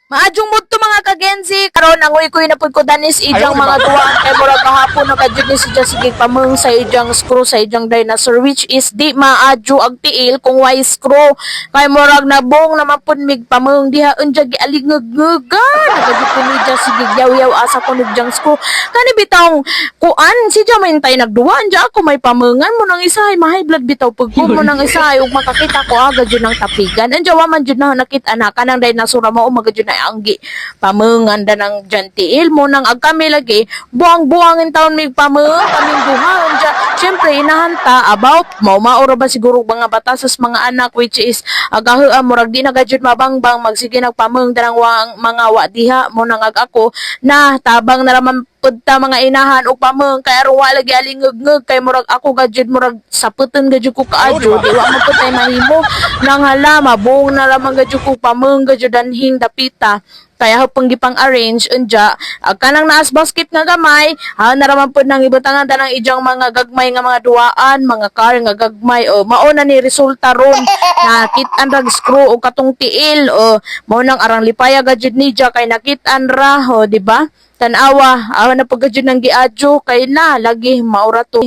Maadjong mo to mga kagensi karon ang uy-kuy na pud ko danis ijang mga duwaan kay murag kahapon nakadjud ni siya sige pameng sa ijang screw sa ijang dinosaur which is di maadjo ag tiil kung why screw kay murag nabong naman pud mig pameng diha unja gialingeg-ngegan nakadjud ko ni siya sige yaw-yaw asa ko nijang screw kani bitawng kuan si siya maintay nagduwa anja ako may pamengan mo nang isa ay mahay blood bitaw pag ko mo nang isa ay ug makakita ko agad jud ng tapigan anja wa man jud na nakita na kanang dinosaur mao magad jud na anggi pamengan da ng jantiil mo nang ag kami lagi buang-buangin taon mig pameng kaming duha anja syempre inahanta about maura ba siguro mga batasas mga anak which is agahea murag di na gadyod mabangbang magsige nagpameng danang mga wa diha mo nang ag ako na tabang na raman punta mga inahan o pameng kay aron wa lagi alingeg-ngeg kay murag ako gadyod murag saputon gadyod ko kaadyo di wa man pud tay mahimo nang hala mabong na lamang gadyod ko pameng gadyod danhing dapita kaya hapang gipang arrange unja ag kanang naas basket nga gamay naraman pud nang ibutangan tanang ijang mga gagmay nga mga duaan mga car nga gagmay o mao na ni resulta ron nakit-an rag screw o katong tiil o mao nang arang lipaya gadyod ni kay nakit-an ra o di ba tanawa awan na pagkadyod ng giadyo kay na lagi maura to